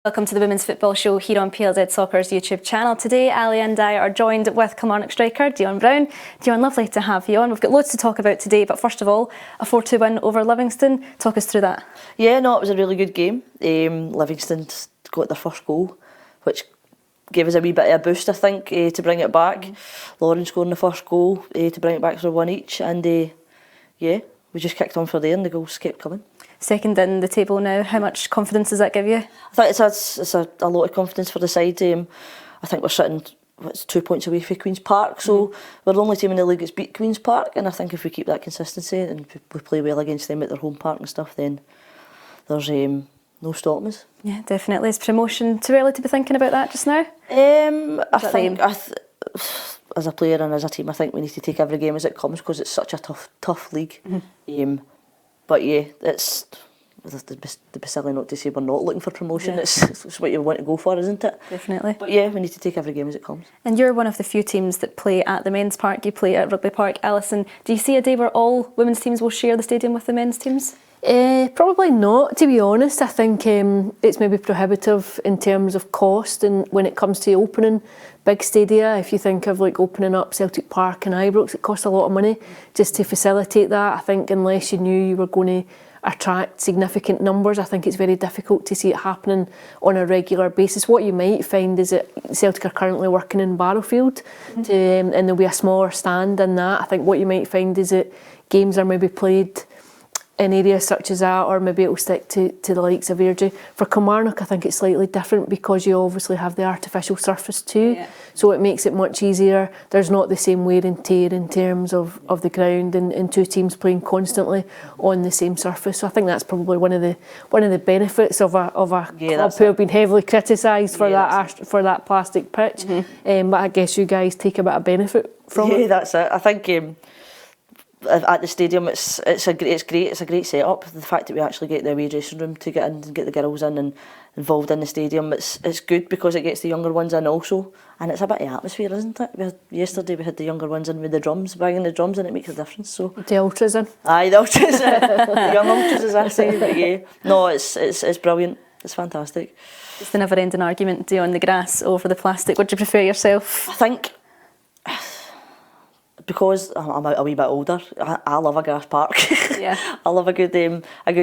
Welcome to the Women's Football Show here on PLZ Soccer's YouTube channel. Today, Ali and I are joined with Kilmarnock striker Dion Brown. Dion, lovely to have you on. We've got loads to talk about today, but first of all, a 4-2 win over Livingston. Talk us through that. Yeah, no, it was a really good game. Livingston got their first goal, which gave us a wee bit of a boost, I think, to bring it back. Lauren scoring the first goal to bring it back for one each, and yeah, we just kicked on for there and the goals kept coming. Second in the table now, how much confidence does that give you? I think it's a lot of confidence for the side. I think we're sitting 2 points away from Queen's Park, so we're the only team in the league that's beat Queen's Park, and I think if we keep that consistency and we play well against them at their home park and stuff, then there's no stopping us. Yeah, definitely. Is promotion too early to be thinking about that just now? I think as a player and as a team, I think we need to take every game as it comes because it's such a tough league. But yeah, it'd be silly not to say we're not looking for promotion. Yeah. It's what you want to go for, isn't it? Definitely. But yeah, we need to take every game as it comes. And you're one of the few teams that play at the men's park. You play at Rugby Park. Alison, do you see a day where all women's teams will share the stadium with the men's teams? Probably not, to be honest. I think it's maybe prohibitive in terms of cost, and when it comes to opening big stadia, if you think of like opening up Celtic Park and Ibrox, it costs a lot of money just to facilitate that. I think unless you knew you were going to attract significant numbers, I think it's very difficult to see it happening on a regular basis. What you might find is that Celtic are currently working in Barrowfield, and there'll be a smaller stand in that. I think what you might find is that games are maybe played in areas such as that, or maybe it'll stick to the likes of Airdrie. For Kilmarnock, I think it's slightly different because you obviously have the artificial surface too, so it makes it much easier. There's not the same wear and tear in terms of the ground, and two teams playing constantly on the same surface. So I think that's probably one of the benefits of a club who have been heavily criticised for that plastic pitch. But I guess you guys take a bit of benefit from it. Yeah, that's it. I think at the stadium, it's great. It's a great setup. The fact that we actually get the away dressing room to get in and get the girls in and involved in the stadium, it's good because it gets the younger ones in also, and it's a bit of atmosphere, isn't it? Yesterday we had the younger ones in with the drums, banging the drums, and it makes a difference. So the ultras in. Aye, the ultras, the young ultras, as I say. But yeah, no, it's brilliant. It's fantastic. It's the never-ending argument, on the grass over the plastic. Would you prefer yourself? I think, because I'm a wee bit older, I love a grass park. Yeah. I love a good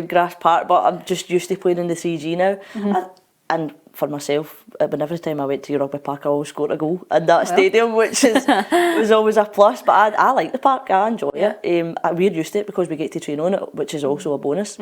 grass park, but I'm just used to playing in the 3G now. And for myself, every time I went to Rugby Park, I always scored a goal in that stadium, which was always a plus. But I like the park, I enjoy it. We're used to it because we get to train on it, which is also a bonus.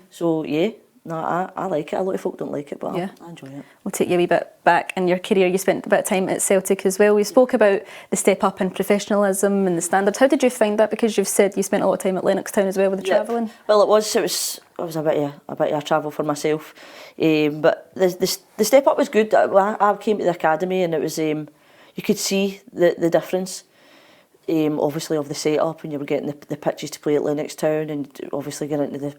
So yeah. No, I like it. A lot of folk don't like it, but I enjoy it. We'll take you a wee bit back in your career. You spent a bit of time at Celtic as well. We spoke about the step up in professionalism and the standard. How did you find that? Because you've said you spent a lot of time at Lennoxtown as well with the travelling. Well, it was a bit of a travel for myself, but the step up was good. I came to the academy and it was you could see the difference. Obviously of the setup, and you were getting the pitches to play at Lennoxtown, and obviously getting into the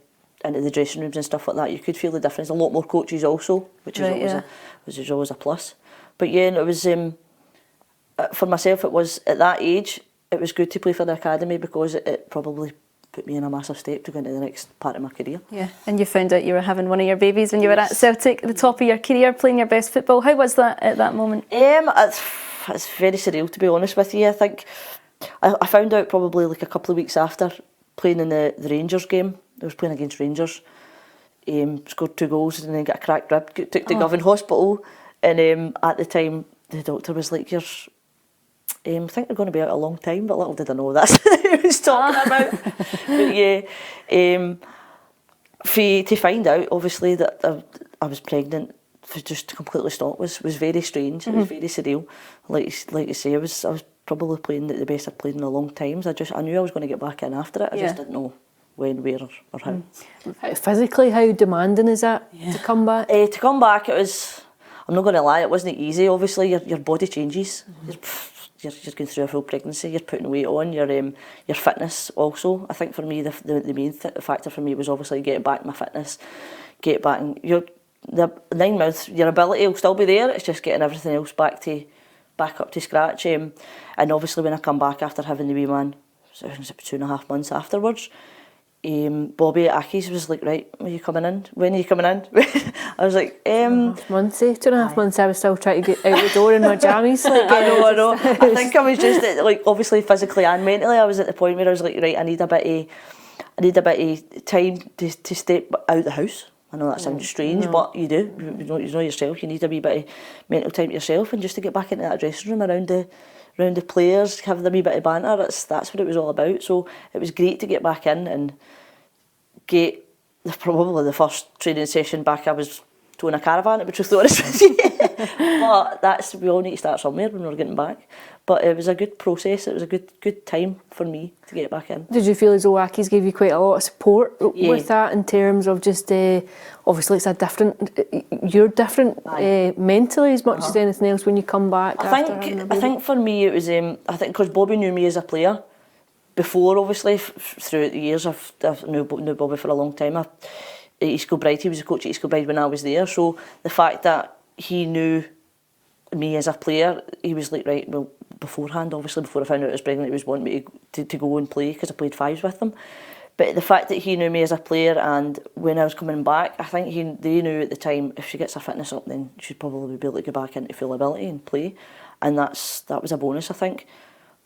dressing rooms and stuff like that, you could feel the difference. A lot more coaches also, which is always a plus. But yeah, and it was for myself. It was at that age, it was good to play for the academy because it probably put me in a massive step to go into the next part of my career. Yeah, and you found out you were having one of your babies when you were at Celtic, at the top of your career, playing your best football. How was that at that moment? It's very surreal, to be honest with you. I think I found out probably like a couple of weeks after playing in the Rangers game. I was playing against Rangers, scored 2 goals and then got a cracked rib, took to Govan Hospital, and at the time the doctor was like, I think you're going to be out a long time, but little did I know that's what he was talking about. But yeah, to find out obviously that I was pregnant, just to completely stop was very strange. It was very surreal. Like you say, I was probably playing the best I've played in a long time. So I knew I was going to get back in after it. I just didn't know when, where, or how. Physically, how demanding is that to come back? To come back, it was. I'm not going to lie, it wasn't easy. Obviously, your body changes. You're going through a full pregnancy. You're putting weight on. Your fitness also. I think for me, the main factor for me was obviously getting back my fitness, get back. And the 9 months, your ability will still be there. It's just getting everything else back up to scratch. And obviously, when I come back after having the wee man, so it was about 2.5 months afterwards. Bobby at Aki's was like, right, are you coming in? When are you coming in? I was like, 2.5 months, 2.5 months I was still trying to get out the door in my jammies. Like, I know. I think I was just like, obviously physically and mentally, I was at the point where I was like, right, I need a bit of time to step out the house. I know that sounds strange, but you do. You know yourself. You need a wee bit of mental time to yourself, and just to get back into that dressing room around the players, have the wee bit of banter. That's what it was all about. So it was great to get back in and get probably the first training session back. I was towing a caravan, to be truthfully honest with you. But we all need to start somewhere when we're getting back. But it was a good process. It was a good time for me to get back in. Did you feel as though Aki's gave you quite a lot of support with that, in terms of just obviously it's a different, you're different mentally as much as anything else when you come back? I think for me it was I think because Bobby knew me as a player before, obviously throughout the years. I've knew Bobby for a long time. At East Kilbride, he was a coach at East Kilbride when I was there. So the fact that he knew me as a player, he was like, right, well, beforehand, obviously, before I found out I was pregnant, he was wanting me to go and play because I played fives with them. But the fact that he knew me as a player, and when I was coming back, I think they knew at the time, if she gets her fitness up, then she'd probably be able to go back into full ability and play. And that was a bonus, I think.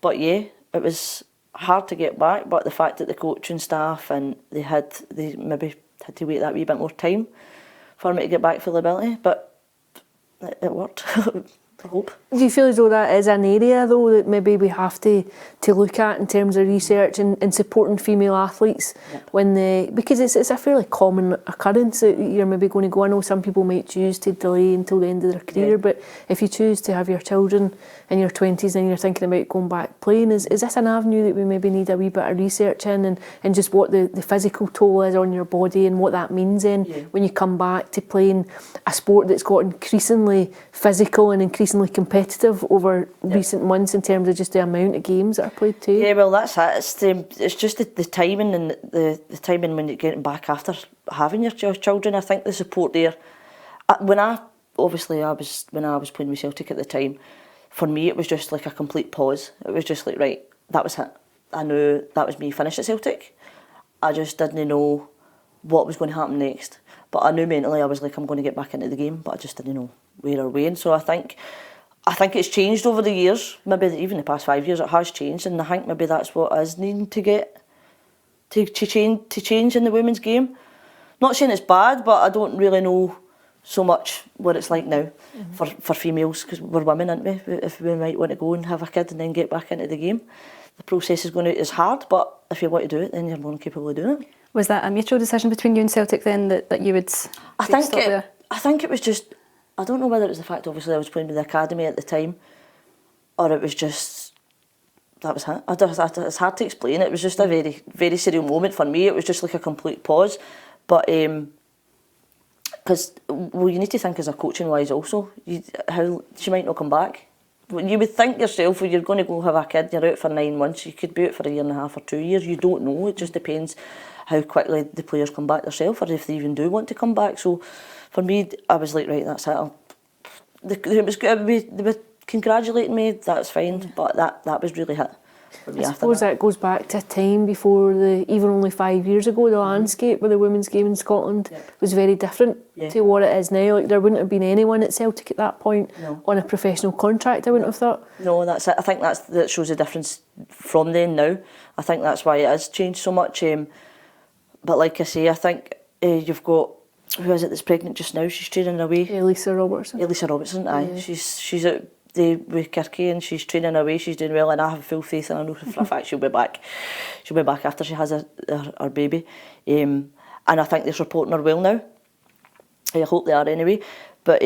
But yeah, it was hard to get back, but the fact that the coaching staff and they maybe had to wait that wee bit more time for me to get back full ability, but it worked. I hope. Do you feel as though that is an area though that maybe we have to look at in terms of research and supporting female athletes because it's a fairly common occurrence that you're maybe going to go? I know some people might choose to delay until the end of their career, but if you choose to have your children in your 20s and you're thinking about going back playing, is this an avenue that we maybe need a wee bit of research in, and just what the physical toll is on your body and what that means then when you come back to playing a sport that's got increasingly physical and increasingly competitive over recent months in terms of just the amount of games that are played too? Yeah, well, that's it. It's just the timing and the timing when you're getting back after having your children. I think the support there. When I was playing with Celtic at the time, for me it was just like a complete pause. It was just like, right, that was it. I knew that was me finished at Celtic. I just didn't know what was going to happen next. But I knew mentally I was like, I'm going to get back into the game, but I just didn't know where or when. So I think it's changed over the years, maybe even the past 5 years it has changed, and I think maybe that's what is needing to get to change in the women's game. Not saying it's bad, but I don't really know so much what it's like now for females, because we're women, aren't we? If we might want to go and have a kid and then get back into the game, the process is hard, but if you want to do it, then you're more than capable of doing it. Was that a mutual decision between you and Celtic then that you would stop there? I think it was just, I don't know whether it was the fact obviously I was playing with the academy at the time, or it was just, that was it. It's hard to explain. It was just a very, very surreal moment for me. It was just like a complete pause. But because you need to think as a coaching wise also, how she might not come back. You would think yourself, when you're going to go have a kid, you're out for 9 months, you could be out for 1.5 or 2 years, you don't know. It just depends how quickly the players come back themselves, or if they even do want to come back. So for me, I was like, right, that's it. It was good. They were congratulating me, that's fine, but that was really it for me. I suppose that goes back to a time before even only 5 years ago, the landscape with the women's game in Scotland was very different to what it is now. Like, there wouldn't have been anyone at Celtic at that point on a professional contract, I wouldn't have thought. No, that's it. I think that shows the difference from then now. I think that's why it has changed so much. But like I say, I think you've got, who is it that's pregnant just now? She's training away. Elisa Robertson, aye. Yeah. She's out there with Kirky and she's training away. She's doing well, and I have full faith, and I know for a fact she'll be back. She'll be back after she has her baby. And I think they're supporting her well now. I hope they are anyway. But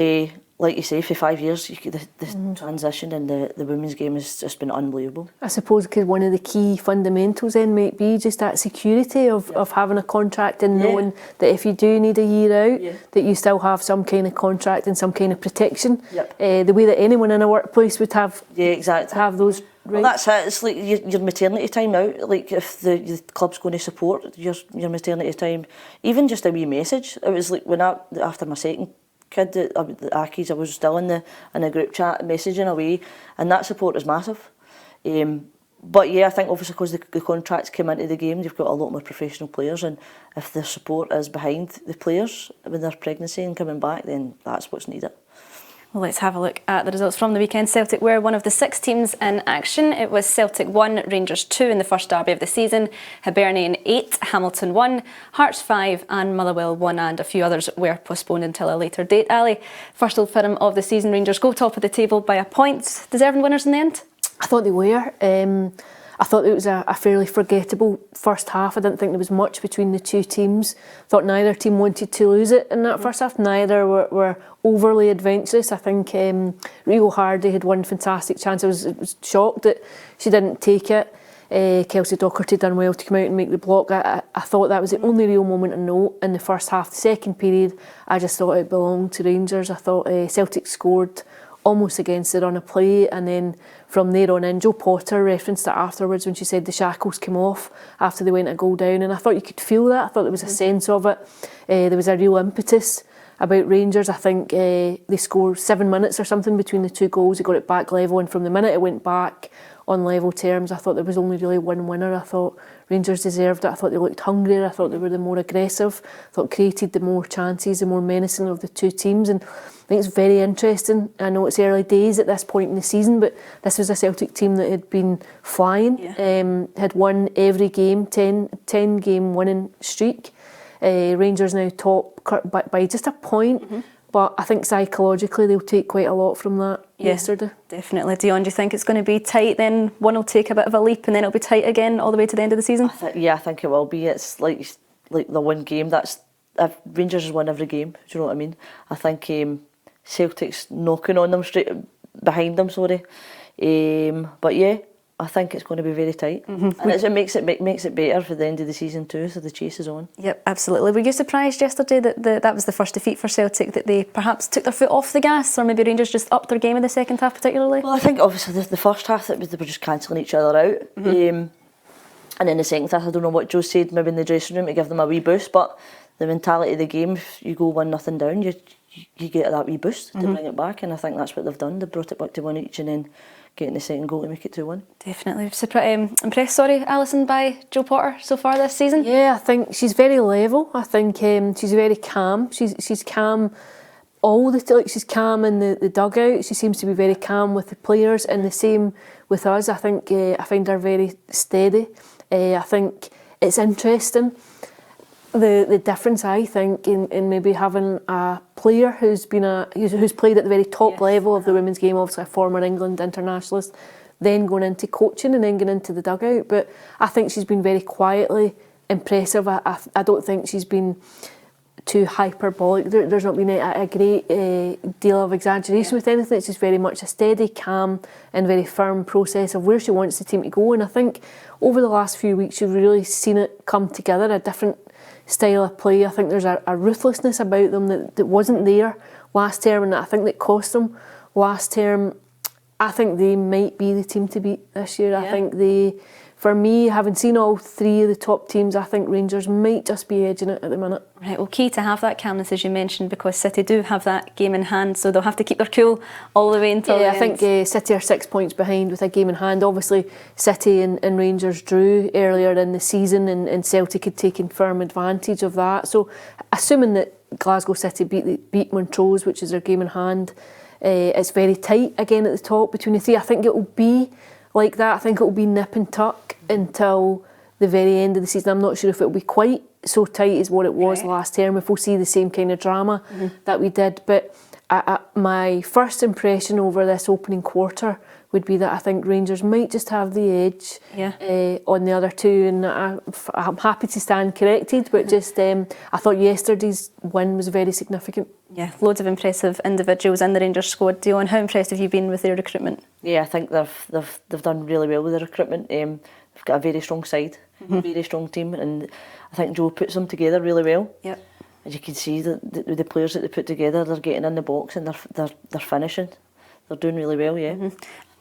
like you say, for 5 years, the transition in the women's game has just been unbelievable. I suppose because one of the key fundamentals then might be just that security of having a contract and knowing that if you do need a year out, that you still have some kind of contract and some kind of protection. The way that anyone in a workplace would have, have those rights. Well, that's it. It's like your maternity time out. Like, if the club's going to support your maternity time, even just a wee message. It was like after my second kid at the Aki's, I was still in the group chat messaging away, and that support is massive. But yeah, I think obviously because the contracts came into the game, you've got a lot more professional players, and if the support is behind the players with their pregnancy and coming back, then that's what's needed. Well, let's have a look at the results from the weekend. Celtic were one of the 6 teams in action. It was Celtic 1, Rangers 2 in the first derby of the season, Hibernian 8, Hamilton 1, Hearts 5 and Motherwell 1, and a few others were postponed until a later date. Ali, first Old Firm of the season, Rangers go top of the table by a point. Deserving winners in the end? I thought they were. I thought it was a fairly forgettable first half. I didn't think there was much between the two teams. I thought neither team wanted to lose it in that first half. Neither were overly adventurous. I think Rio Hardy had one fantastic chance. I was shocked that she didn't take it. Kelsey Docherty done well to come out and make the block. I thought that was the only real moment of note in the first half. The second period, I just thought it belonged to Rangers. I thought Celtic scored almost against the run of play, and then from there on in, Jo Potter referenced it afterwards when she said the shackles came off after they went a goal down, and I thought you could feel that. I thought there was a sense of it. There was a real impetus about Rangers. I think they scored 7 minutes or something between the two goals. They got it back level, and from the minute it went back on level terms, I thought there was only really one winner. I thought Rangers deserved it. I thought they looked hungrier. I thought they were the more aggressive. I thought created the more chances, the more menacing of the two teams. And I think it's very interesting. I know it's early days at this point in the season, but this was a Celtic team that had been flying, had won every game, 10 game winning streak. Rangers now top by just a point. But I think psychologically they'll take quite a lot from that yesterday. Definitely. Dion, do you think it's going to be tight then? One will take a bit of a leap and then it'll be tight again all the way to the end of the season? I think it will be. It's like the one game. Rangers has won every game. Do you know what I mean? I think Celtic's knocking on them straight behind them. But yeah, I think it's going to be very tight, and it makes it better for the end of the season too. So the chase is on. Yep, absolutely. Were you surprised yesterday that was the first defeat for Celtic, that they perhaps took their foot off the gas, or maybe Rangers just upped their game in the second half particularly? Well, I think obviously the first half they were just cancelling each other out, and then the second half, I don't know what Joe said, maybe in the dressing room to give them a wee boost, but the mentality of the game, if you go 1-0 down, you get that wee boost to bring it back, and I think that's what they've done. They brought it back to 1 each, and then getting the second goal to make it 2-1. Definitely. Impressed, Alison, by Jo Potter so far this season? Yeah, I think she's very level. I think she's very calm. She's calm all the time. She's calm in the dugout. She seems to be very calm with the players, and the same with us. I think I find her very steady. I think it's interesting. The difference, I think, in maybe having a player who's played at the very top level of the women's game, obviously a former England internationalist, then going into coaching and then going into the dugout. But I think she's been very quietly impressive. I don't think she's been too hyperbolic. There's not been a great deal of exaggeration with anything. It's just very much a steady, calm and very firm process of where she wants the team to go. And I think over the last few weeks you've really seen it come together, a different style of play. I think there's a ruthlessness about them that wasn't there last term, and I think that cost them last term. I think they might be the team to beat this year. I think for me, having seen all three of the top teams, I think Rangers might just be edging it at the minute. Right, well, key to have that calmness, as you mentioned, because City do have that game in hand, so they'll have to keep their cool all the way until the end. I think City are 6 points behind with a game in hand. Obviously, City and Rangers drew earlier in the season, and Celtic had taken firm advantage of that. So, assuming that Glasgow City beat Montrose, which is their game in hand, it's very tight again at the top between the three. I think it will be like that. I think it will be nip and tuck until the very end of the season. I'm not sure if it will be quite so tight as what it was last term, if we'll see the same kind of drama that we did. But my first impression over this opening quarter would be that I think Rangers might just have the edge on the other two, and I'm happy to stand corrected, but just I thought yesterday's win was very significant. Yeah, loads of impressive individuals in the Rangers squad. Dion, how impressed have you been with their recruitment? Yeah, I think they've done really well with the recruitment. They've got a very strong side, very strong team, and I think Joe puts them together really well. Yep. As you can see, the players that they put together, they're getting in the box and they're finishing. doing really well, yeah.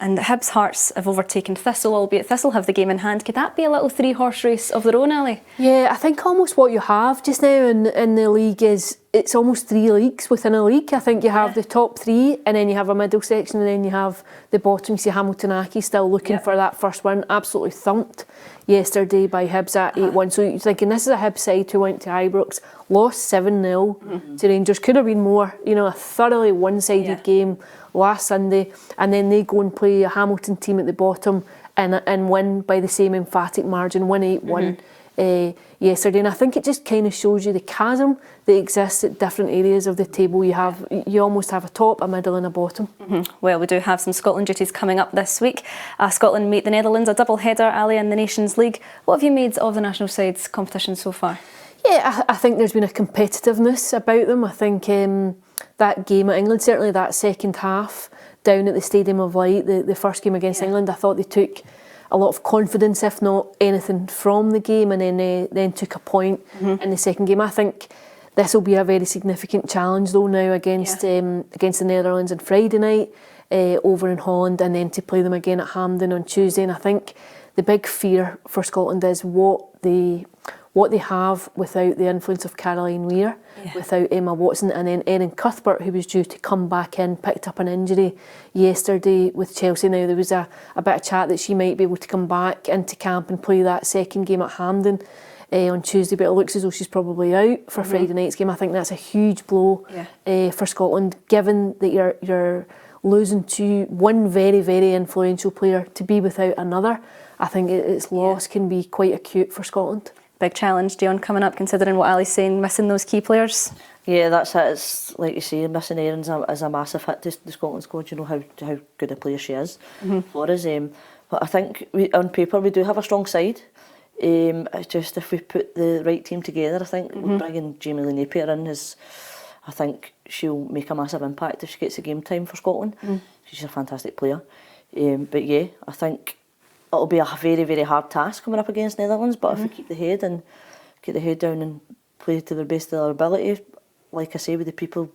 And Hibs' Hearts have overtaken Thistle, albeit Thistle have the game in hand. Could that be a little 3-horse race of their own, Ali? Yeah, I think almost what you have just now in the league is it's almost 3 leagues within a league. I think you have the top 3 and then you have a middle section and then you have the bottom. You see Hamilton Accy still looking for that first win. Absolutely thumped yesterday by Hibs at 8-1. So you're thinking this is a Hibs side who went to Ibrox, lost 7-0 to Rangers. Could have been more, a thoroughly one-sided game last Sunday, and then they go and play a Hamilton team at the bottom and win by the same emphatic margin, win 8-1 yesterday. And I think it just kind of shows you the chasm that exists at different areas of the table. You almost have a top, a middle and a bottom. Well, we do have some Scotland duties coming up this week. Scotland meet the Netherlands, a double header, Ali, in the Nations League. What have you made of the national side's competition so far? Yeah, I think there's been a competitiveness about them. I think that game at England, certainly that second half down at the Stadium of Light, the first game against England, I thought they took a lot of confidence, if not anything, from the game, and then took a point in the second game. I think this will be a very significant challenge though now against the Netherlands on Friday night over in Holland, and then to play them again at Hampden on Tuesday. And I think the big fear for Scotland is what they have without the influence of Caroline Weir, without Emma Watson, and then Erin Cuthbert, who was due to come back in, picked up an injury yesterday with Chelsea. Now there was a bit of chat that she might be able to come back into camp and play that second game at Hampden on Tuesday, but it looks as though she's probably out for Friday night's game. I think that's a huge blow for Scotland, given that you're losing to one very, very influential player to be without another. I think its loss can be quite acute for Scotland. Big challenge, Dion, coming up, considering what Ali's saying, missing those key players. Yeah, that's it. It's like you say, missing Erin is a massive hit to the Scotland squad. You know how good a player she is for us. But I think on paper we do have a strong side. It's just if we put the right team together, I think bringing Jamie Lee Napier in I think she'll make a massive impact if she gets the game time for Scotland. She's a fantastic player. But yeah, I think it'll be a very, very hard task coming up against Netherlands, but if we keep the head down and play to the best of their ability, like I say, with the people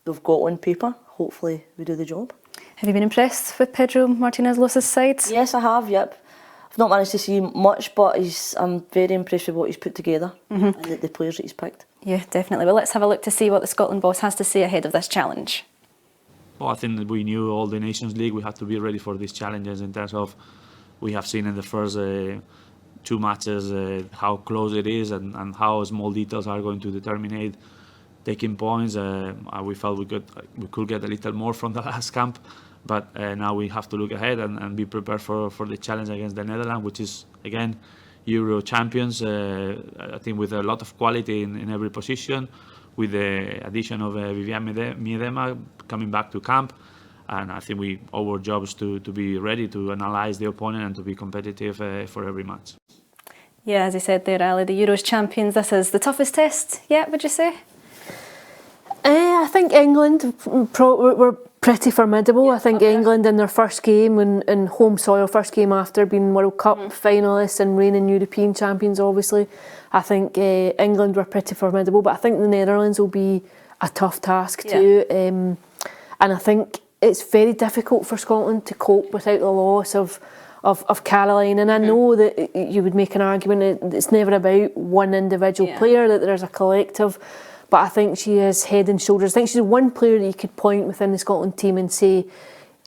they've got on paper, hopefully we do the job. Have you been impressed with Pedro Martinez-Los's side? Yes, I have, yep. I've not managed to see much, but I'm very impressed with what he's put together and the players that he's picked. Yeah, definitely. Well, let's have a look to see what the Scotland boss has to say ahead of this challenge. Well, I think that we knew all the Nations League, we had to be ready for these challenges in terms of we have seen in the first 2 matches how close it is and how small details are going to determine taking points. We felt we could get a little more from the last camp, but now we have to look ahead and be prepared for the challenge against the Netherlands, which is again Euro champions. I think with a lot of quality in every position, with the addition of Viviane Miedema coming back to camp. And I think our job is to be ready to analyse the opponent and to be competitive for every match. Yeah, as I said there, Ali, the Euros champions, this is the toughest test yet, would you say? I think England were pretty formidable. I think England in their first game in home soil, first game after being World Cup finalists and reigning European champions, obviously. I think England were pretty formidable, but I think the Netherlands will be a tough task too. And I think it's very difficult for Scotland to cope without the loss of Caroline. And I know that you would make an argument that it's never about one individual player, that there's a collective. But I think she is head and shoulders. I think she's one player that you could point within the Scotland team and say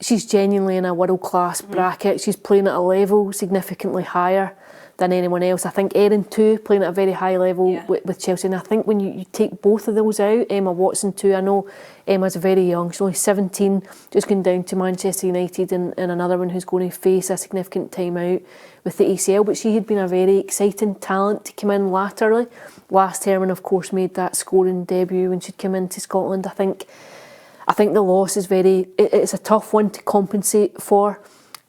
she's genuinely in a world-class bracket. She's playing at a level significantly higher than anyone else. I think Erin too, playing at a very high level with Chelsea. And I think when you take both of those out, Emma Watson too, I know Emma's very young, she's only 17, just going down to Manchester United and another one who's going to face a significant time out with the ACL, but she had been a very exciting talent to come in latterly last term, and of course made that scoring debut when she'd come into Scotland. I think the loss is it's a tough one to compensate for.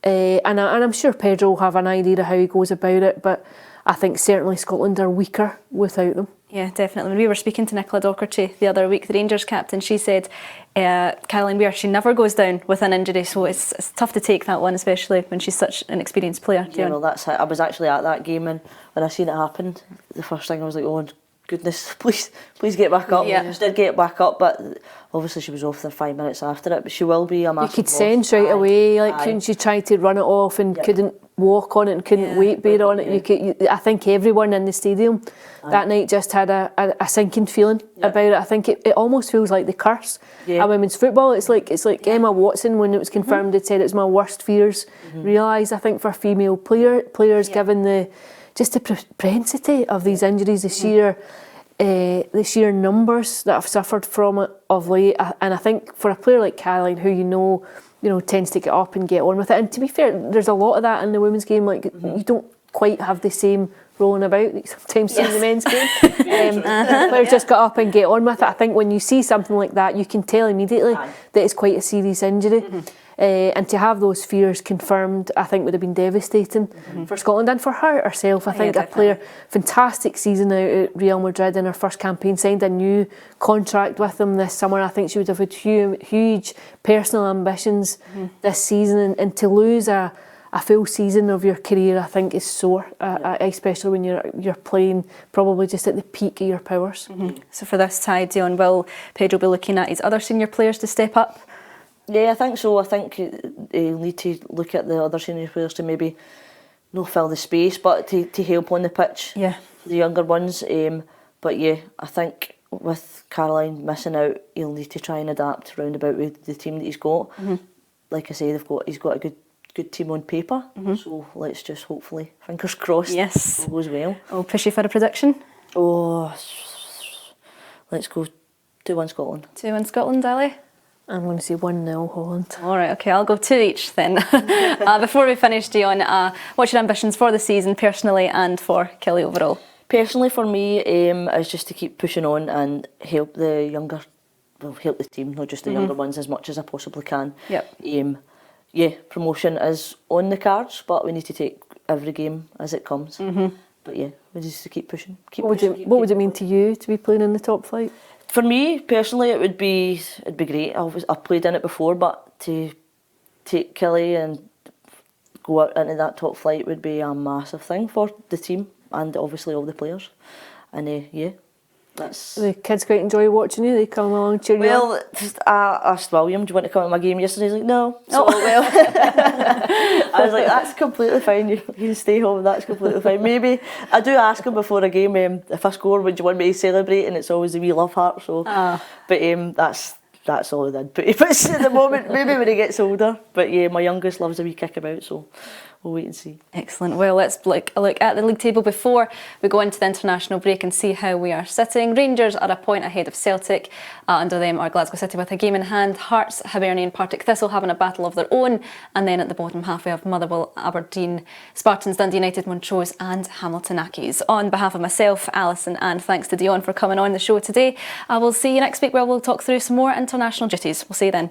And I'm sure Pedro will have an idea of how he goes about it, but I think certainly Scotland are weaker without them. Yeah, definitely. When we were speaking to Nicola Docherty the other week, the Rangers captain, she said Caroline Weir, she never goes down with an injury, so it's tough to take that one, especially when she's such an experienced player. Yeah, well, that's it. I was actually at that game, and when I seen it happen, the first thing I was like, oh goodness, please get back up. Yeah. She did get back up, but obviously she was off there 5 minutes after it. But she will be a massive You could loss. sense right away, like Aye. when she tried to run it off and Yeah. couldn't walk on it and couldn't weight bear on it. I think everyone in the stadium that night just had a sinking feeling about it. I think it almost feels like the curse of women's football. It's like Emma Watson, when it was confirmed, had said it's my worst fears realised. I think for female players, given the propensity of these injuries, the sheer numbers that have suffered from it of late, and I think for a player like Caroline, who you know tends to get up and get on with it, and to be fair, there's a lot of that in the women's game. Like you don't quite have the same rolling about that you sometimes see in the men's game. Players just get up and get on with it. I think when you see something like that, you can tell immediately that it's quite a serious injury. And to have those fears confirmed, I think would have been devastating for Scotland and for her herself. I think a player, fantastic season out at Real Madrid in her first campaign, signed a new contract with them this summer. I think she would have had huge personal ambitions this season, and to lose a full season of your career, I think is sore, especially when you're playing probably just at the peak of your powers. So for this tie, Dion, will Pedro be looking at his other senior players to step up? Yeah, I think so. I think he'll need to look at the other senior players to maybe not fill the space, but to help on the pitch. Yeah. The younger ones. But yeah, I think with Caroline missing out, he'll need to try and adapt round about with the team that he's got. Like I say, he's got a good team on paper. So let's just hopefully, fingers crossed, Yes. all goes well. I'll push you for a prediction. Oh, let's go 2-1 Scotland. 2-1 Scotland, Ali? I'm going to say 1-0 Holland. All right, okay, I'll go 2 each then. Before we finish, Dion, what's your ambitions for the season personally and for Killie overall? Personally, for me, is just to keep pushing on and help the younger, help the team, not just the younger ones, as much as I possibly can. Yep. Yeah, promotion is on the cards, but we need to take every game as it comes. But yeah, we just to keep pushing. What would it mean to you to be playing in the top flight? For me personally, it'd be great. I've played in it before, but to take Killie and go out into that top flight would be a massive thing for the team and obviously all the players. And yeah, that's. The kids quite enjoy watching you. They come along, cheer you on. Well, I asked William, "Do you want to come to my game yesterday?" He's like, "No." So well, I was like, "That's completely fine. You can stay home. That's completely fine." Maybe I do ask him before a game, if I score, would you want me to celebrate? And it's always a wee love heart. So, but that's all I did. But it's at the moment, maybe when he gets older. But yeah, my youngest loves a wee kickabout, so we'll wait and see. Excellent. Well, let's look at the league table before we go into the international break and see how we are sitting. Rangers are a point ahead of Celtic. Under them are Glasgow City with a game in hand. Hearts, Hibernian, Partick Thistle having a battle of their own. And then at the bottom half we have Motherwell, Aberdeen, Spartans, Dundee United, Montrose and Hamilton Accies. On behalf of myself, Alison, and thanks to Dion for coming on the show today. I will see you next week where we'll talk through some more international duties. We'll see you then.